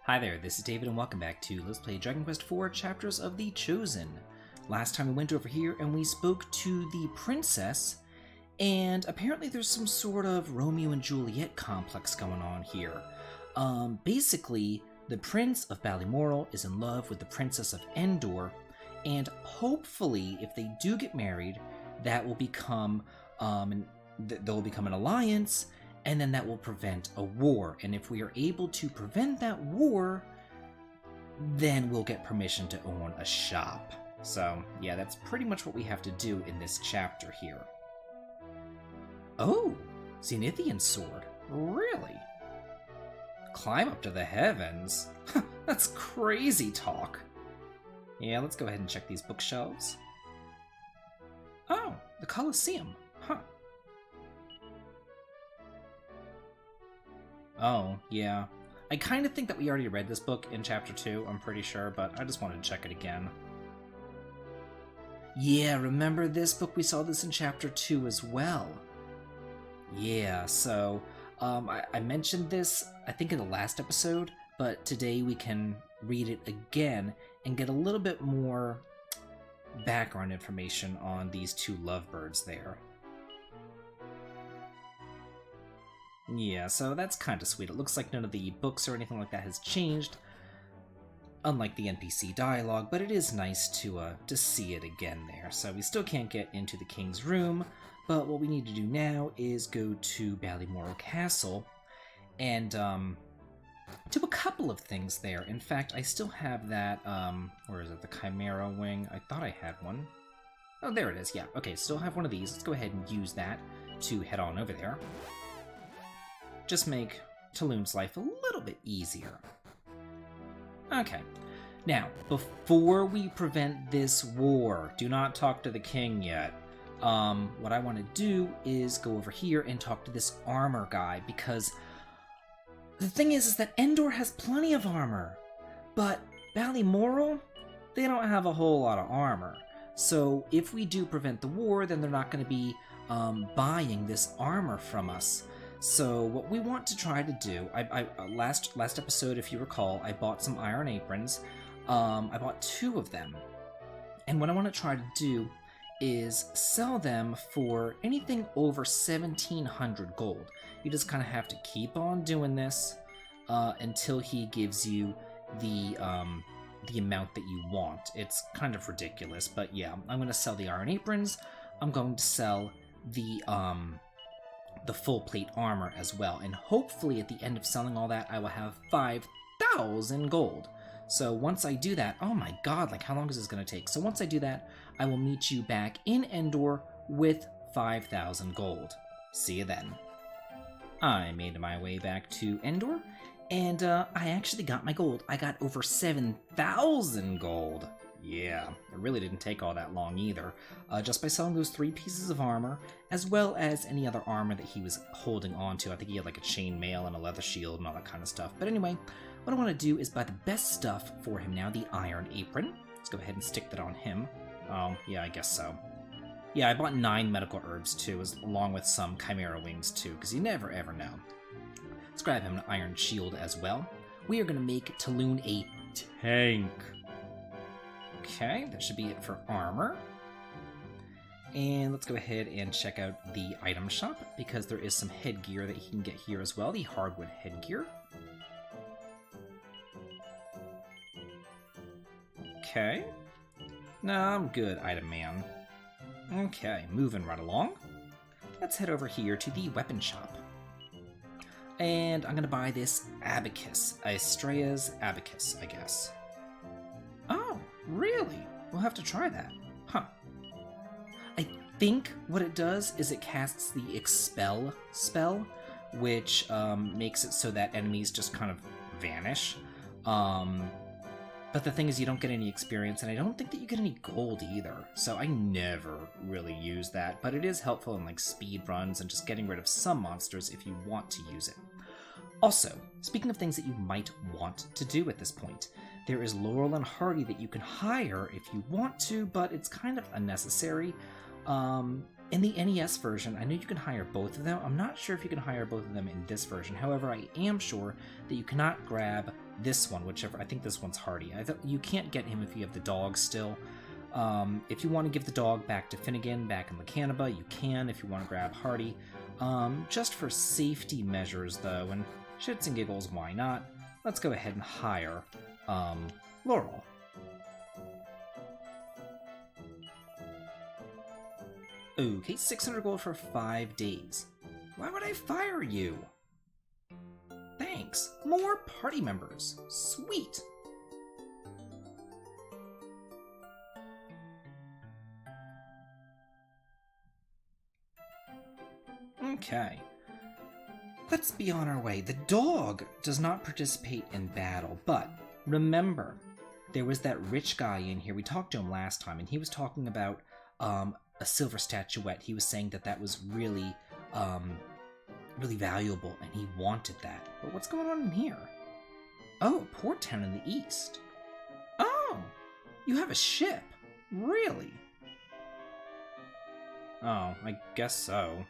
Hi there, this is David and welcome back to Let's Play Dragon Quest IV Chapters of the Chosen. Last time we went over here and we spoke to the princess, and apparently there's some sort of Romeo and Juliet complex going on here. Basically, the Prince of Balmoral is in love with the Princess of Endor, and hopefully, if they do get married, that will become, they'll become an alliance, and then that will prevent a war. And if we are able to prevent that war, then we'll get permission to own a shop. So, yeah, that's pretty much what we have to do in this chapter here. Oh, Zenithian sword. Really? Climb up to the heavens? That's crazy talk. Yeah, let's go ahead and check these bookshelves. Oh, the Colosseum. Huh. Oh, yeah. I kind of think that we already read this book in Chapter 2, I'm pretty sure, but I just wanted to check it again. Yeah, remember this book? We saw this in Chapter 2 as well. Yeah, so, I mentioned this, I think in the last episode, but today we can read it again and get a little bit more background information on these two lovebirds there. Yeah, so that's kind of sweet. It looks like none of the books or anything like that has changed, unlike the NPC dialogue, but it is nice to see it again there. So we still can't get into the king's room, but what we need to do now is go to Balmoral Castle and do a couple of things there. In fact, I still have that, where is it, the Chimera Wing? I thought I had one. Oh, there it is, yeah. Okay, still have one of these. Let's go ahead and use that to head on over there. Just make Talun's life a little bit easier. Okay. Now, before we prevent this war, do not talk to the king yet. What I want to do is go over here and talk to this armor guy, because the thing is that Endor has plenty of armor, but Balmoral, they don't have a whole lot of armor. So if we do prevent the war, then they're not going to be buying this armor from us. So what we want to try to do, last episode, if you recall, I bought some iron aprons. I bought 2 of them. And what I want to try to do is sell them for anything over 1,700 gold. You just kind of have to keep on doing this until he gives you the amount that you want. It's kind of ridiculous, but yeah, I'm going to sell the iron aprons. I'm going to sell the full plate armor as well, and hopefully at the end of selling all that I will have 5,000 gold. So once I do that, oh my god, like how long is this going to take? So once I do that, I will meet you back in Endor with 5,000 gold. See you then. I made my way back to Endor, and I actually got my gold. I got over 7,000 gold. Yeah, it really didn't take all that long either, just by selling those 3 pieces of armor, as well as any other armor that he was holding on to. I think he had like a chain mail and a leather shield and all that kind of stuff. But anyway, what I want to do is buy the best stuff for him now, the iron apron. Let's go ahead and stick that on him. Oh, yeah, I guess so. Yeah, I bought 9 medical herbs too, along with some Chimera Wings too, because you never ever know. Let's grab him an iron shield as well. We are going to make Talun a tank. Okay, that should be it for armor. And let's go ahead and check out the item shop, because there is some headgear that he can get here as well, the hardwood headgear. Okay. No, I'm good, item man. Okay, moving right along. Let's head over here to the weapon shop. And I'm going to buy this abacus, Astraea's abacus, I guess. Oh, really? We'll have to try that. Huh. I think what it does is it casts the Expel spell, which makes it so that enemies just kind of vanish. But the thing is, you don't get any experience, and I don't think that you get any gold either. So I never really use that, but it is helpful in like speed runs and just getting rid of some monsters if you want to use it. Also, speaking of things that you might want to do at this point, there is Laurel and Hardy that you can hire if you want to, but it's kind of unnecessary. In the NES version, I know you can hire both of them. I'm not sure if you can hire both of them in this version. However, I am sure that you cannot grab this one, whichever. I think this one's Hardy. You can't get him if you have the dog still. If you want to give the dog back to Finnegan, back in Lacanaba, you can if you want to grab Hardy. Just for safety measures, though, and shits and giggles, why not? Let's go ahead and hire Laurel. Okay, 600 gold for 5 days. Why would I fire you? Thanks. More party members. Sweet. Okay. Let's be on our way. The dog does not participate in battle, but remember, there was that rich guy in here. We talked to him last time, and he was talking about a silver statuette. He was saying that that was really, really valuable, and he wanted that. But what's going on in here? Oh, port town in the east. Oh, you have a ship. Really? Oh, I guess so.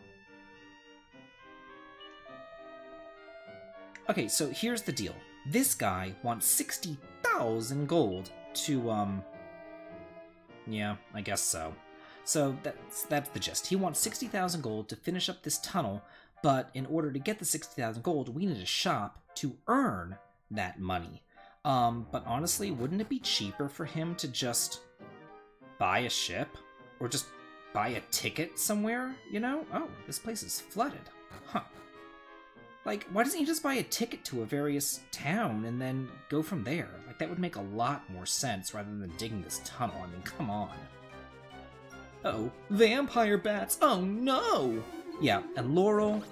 Okay, so here's the deal. This guy wants 60,000 gold to, yeah, I guess so. So that's the gist. He wants 60,000 gold to finish up this tunnel, but in order to get the 60,000 gold, we need a shop to earn that money. But honestly, wouldn't it be cheaper for him to just buy a ship? Or just buy a ticket somewhere, you know? Oh, this place is flooded. Huh. Like, why doesn't he just buy a ticket to a various town and then go from there? Like, that would make a lot more sense rather than digging this tunnel. I mean, come on. Uh-oh, vampire bats! Oh no! Yeah, and Laurel...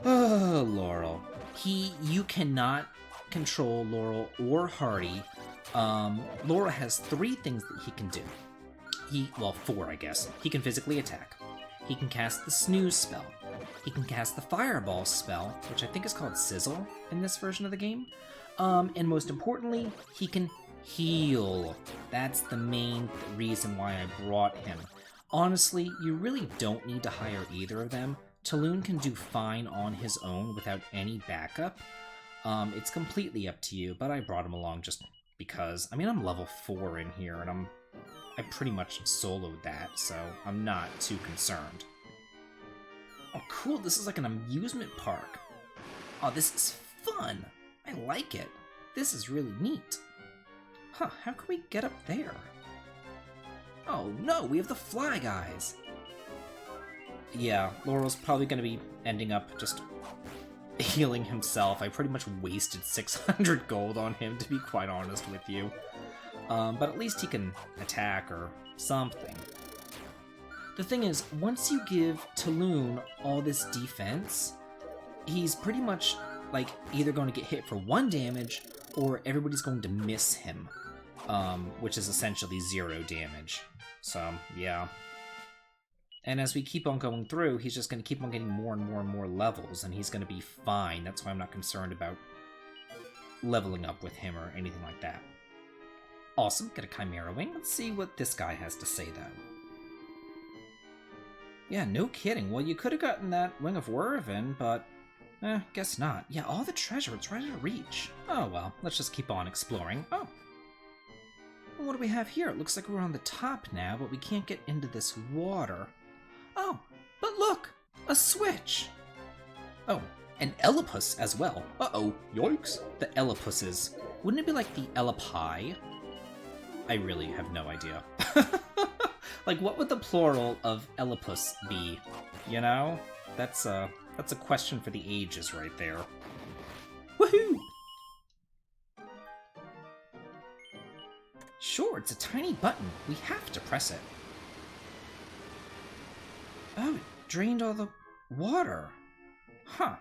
Oh, Laurel. You cannot control Laurel or Hardy. Laurel has 3 things that he can do. Well, 4, I guess. He can physically attack. He can cast the snooze spell. He can cast the fireball spell, which I think is called Sizzle in this version of the game. And most importantly, he can heal. That's the main reason why I brought him. Honestly, you really don't need to hire either of them. Talon can do fine on his own without any backup. It's completely up to you, but I brought him along just because. I mean, I'm level 4 in here, and I pretty much soloed that, so I'm not too concerned. Oh, cool, this is like an amusement park. Oh, this is fun. I like it. This is really neat. Huh, how can we get up there? Oh no, we have the fly guys. Yeah, Laurel's probably going to be ending up just healing himself. I pretty much wasted 600 gold on him, to be quite honest with you. But at least he can attack or something. The thing is, once you give Talon all this defense, he's pretty much like either going to get hit for 1 damage or everybody's going to miss him, which is essentially 0 damage. So, yeah. And as we keep on going through, he's just going to keep on getting more and more and more levels, and he's going to be fine. That's why I'm not concerned about leveling up with him or anything like that. Awesome, get a Chimera Wing. Let's see what this guy has to say, though. Yeah, no kidding. Well, you could have gotten that Wing of Wervin, but guess not. Yeah, all the treasure, it's right out of reach. Oh, well, let's just keep on exploring. Oh. Well, what do we have here? It looks like we're on the top now, but we can't get into this water. Oh, but look! A switch! Oh, an Elipus as well. Uh-oh, yoinks! The Elipuses. Wouldn't it be like the Elipi? I really have no idea. Like, what would the plural of Elipus be? You know? That's a question for the ages right there. Woohoo! Sure, it's a tiny button. We have to press it. Oh, it drained all the water. Huh.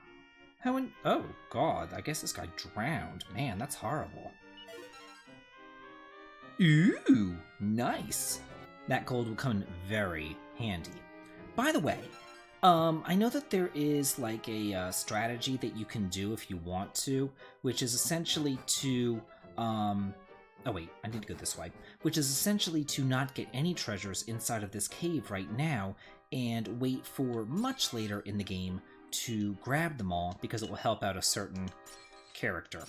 Oh, God. I guess this guy drowned. Man, that's horrible. Ooh, nice. That gold will come in very handy. By the way, I know that there is like a strategy that you can do if you want to, which is essentially to, oh wait, I need to go this way, which is essentially to not get any treasures inside of this cave right now and wait for much later in the game to grab them all because it will help out a certain character.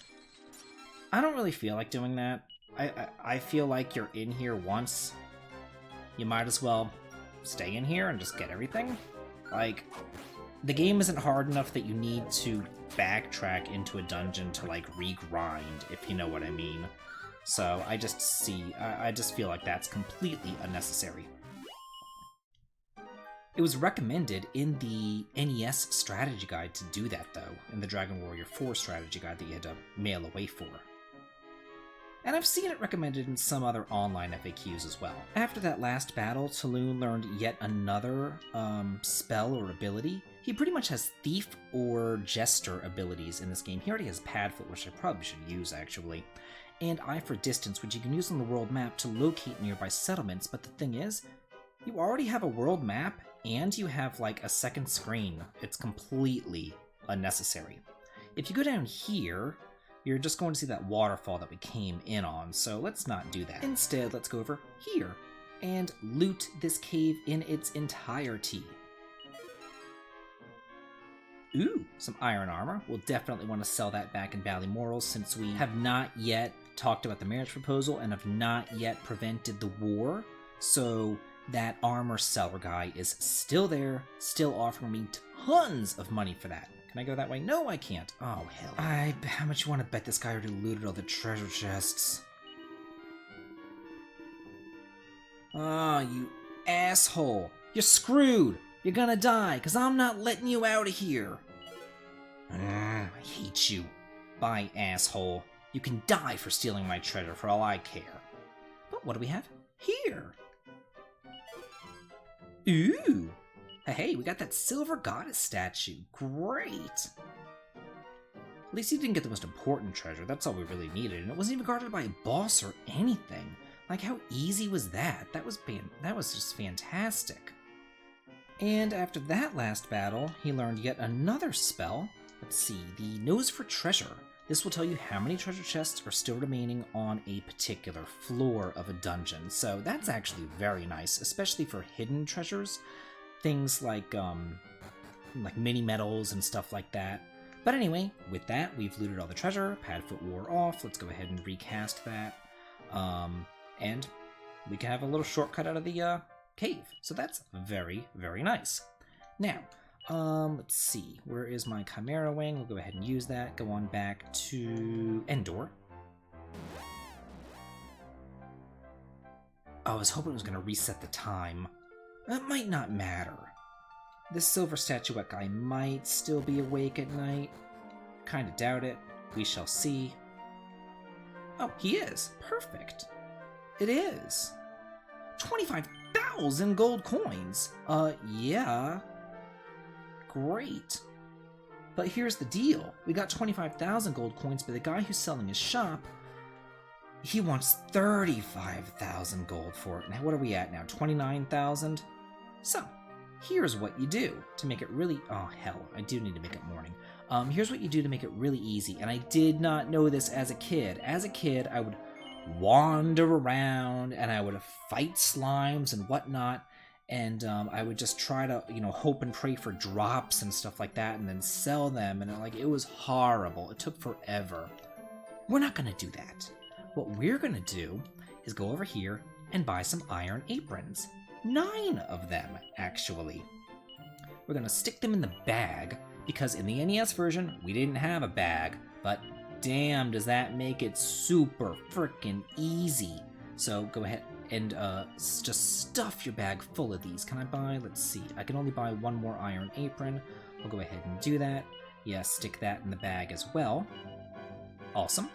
I don't really feel like doing that. I feel like you're in here once. You might as well stay in here and just get everything. Like, the game isn't hard enough that you need to backtrack into a dungeon to, like, regrind, if you know what I mean. So I just feel like that's completely unnecessary. It was recommended in the NES strategy guide to do that, though, in the Dragon Warrior 4 strategy guide that you had to mail away for. And I've seen it recommended in some other online FAQs as well. After that last battle, Taloon learned yet another spell or ability. He pretty much has Thief or Jester abilities in this game. He already has Padfoot, which I probably should use, actually. And Eye for Distance, which you can use on the world map to locate nearby settlements, but the thing is, you already have a world map, and you have, like, a second screen. It's completely unnecessary. If you go down here, you're just going to see that waterfall that we came in on, so let's not do that. Instead, let's go over here and loot this cave in its entirety. Ooh, some iron armor. We'll definitely want to sell that back in Ballymoral since we have not yet talked about the marriage proposal and have not yet prevented the war, so that armor seller guy is still there, still offering me tons of money for that. Can I go that way? No, I can't. Oh, hell. How much you want to bet this guy already looted all the treasure chests? Oh, you asshole. You're screwed. You're gonna die, because I'm not letting you out of here. I hate you. Bye, asshole. You can die for stealing my treasure for all I care. But what do we have here? Ooh. Hey, we got that silver goddess statue. Great! At least you didn't get the most important treasure. That's all we really needed, and it wasn't even guarded by a boss or anything. Like, how easy was that? That was just fantastic. And after that last battle, he learned yet another spell. Let's see, the Nose for Treasure. This will tell you how many treasure chests are still remaining on a particular floor of a dungeon. So that's actually very nice, especially for hidden treasures. Things like mini medals and stuff like that. But anyway, with that, we've looted all the treasure. Padfoot wore off. Let's go ahead and recast that. And we can have a little shortcut out of the cave. So that's very, very nice. Now, let's see. Where is my Chimera Wing? We'll go ahead and use that. Go on back to Endor. Oh, I was hoping it was going to reset the time. That might not matter. This silver statuette guy might still be awake at night. Kinda doubt it. We shall see. Oh, he is. Perfect. It is. 25,000 gold coins. Yeah. Great. But here's the deal. We got 25,000 gold coins, but the guy who's selling his shop, he wants 35,000 gold for it. Now, what are we at now? 29,000? So, here's what you do to make it really... Oh, hell, I do need to make it morning. Here's what you do to make it really easy, and I did not know this as a kid. As a kid, I would wander around, and I would fight slimes and whatnot, and I would just try to, hope and pray for drops and stuff like that, and then sell them, and it was horrible. It took forever. We're not going to do that. What we're going to do is go over here and buy some iron aprons. 9 of them, actually. We're going to stick them in the bag, because in the NES version, we didn't have a bag, but damn, does that make it super frickin' easy. So go ahead and just stuff your bag full of these. Can I buy? Let's see. I can only buy 1 more iron apron. I'll go ahead and do that. Yeah, stick that in the bag as well. Awesome.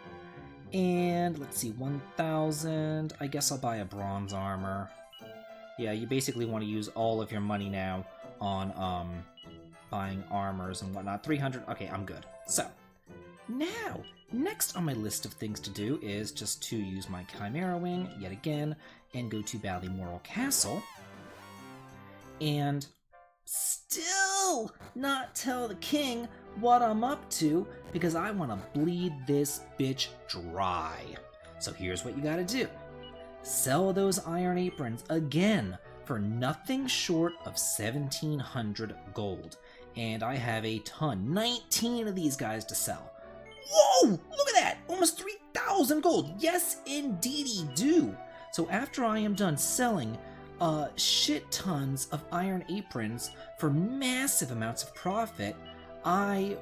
And let's see, 1,000. I guess I'll buy a bronze armor. Yeah, you basically want to use all of your money now on buying armors and whatnot. 300. Okay, I'm good. So, now, next on my list of things to do is just to use my Chimera Wing yet again and go to Ballymoral Castle and still not tell the king what I'm up to because I want to bleed this bitch dry. So here's what you gotta do. Sell those iron aprons again for nothing short of 1,700 gold. And I have a ton, 19 of these guys to sell. Whoa! Look at that! Almost 3,000 1,000 gold! Yes, indeedy do! So after I am done selling shit tons of iron aprons for massive amounts of profit, I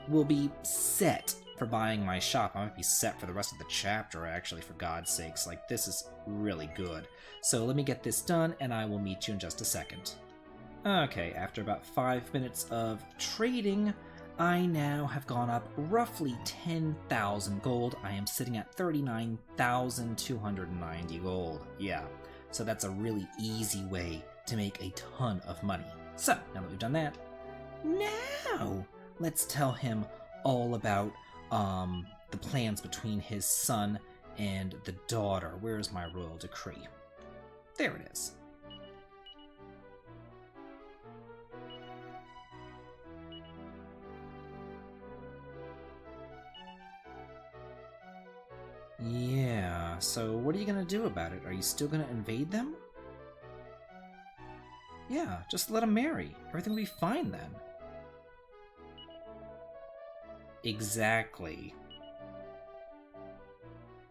will be set for buying my shop. I might be set for the rest of the chapter, actually, for God's sakes. Like, this is really good. So let me get this done, and I will meet you in just a second. Okay, after about 5 minutes of trading, I now have gone up roughly 10,000 gold. I am sitting at 39,290 gold. Yeah, so that's a really easy way to make a ton of money. So, now that we've done that, now let's tell him all about the plans between his son and the daughter. Where's my royal decree? There it is. Yeah, so what are you gonna do about it? Are you still gonna invade them? Yeah, just let them marry. Everything will be fine then. Exactly.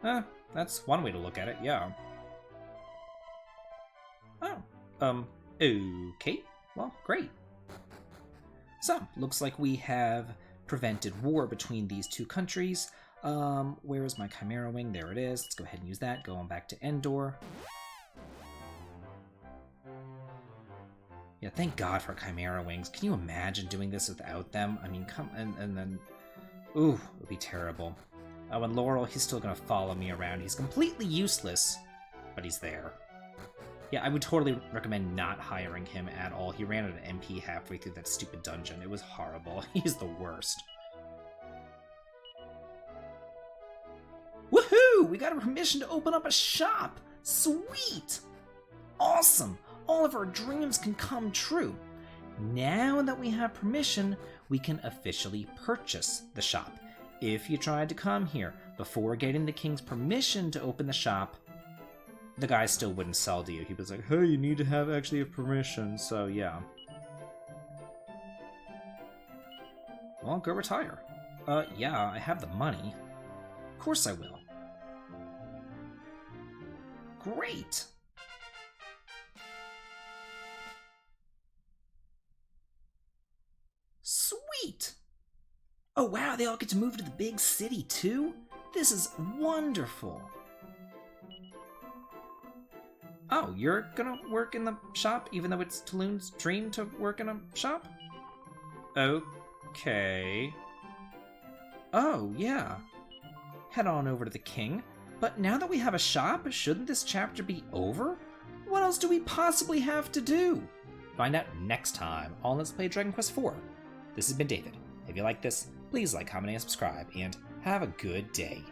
That's one way to look at it, yeah. Oh, okay. Well, great. So, looks like we have prevented war between these two countries. Where is my Chimera Wing? There it is. Let's go ahead and use that. Go on back to Endor. Yeah, thank God for Chimera Wings. Can you imagine doing this without them? I mean, and then... Ooh, it would be terrible. Oh, and Laurel, he's still gonna follow me around. He's completely useless, but he's there. Yeah, I would totally recommend not hiring him at all. He ran out of MP halfway through that stupid dungeon. It was horrible. He's the worst. Woohoo! We got a permission to open up a shop! Sweet! Awesome! All of our dreams can come true. Now that we have permission, we can officially purchase the shop. If you tried to come here before getting the king's permission to open the shop, the guy still wouldn't sell to you. He was like, hey, you need to have permission, so yeah. Well, go retire. Yeah, I have the money. Of course I will. Great! Sweet! Oh wow, they all get to move to the big city too? This is wonderful! Oh, you're gonna work in the shop even though it's Talon's dream to work in a shop? Okay. Oh, yeah. Head on over to the king. But now that we have a shop, shouldn't this chapter be over? What else do we possibly have to do? Find out next time on Let's Play Dragon Quest IV. This has been David. If you like this, please like, comment, and subscribe, and have a good day.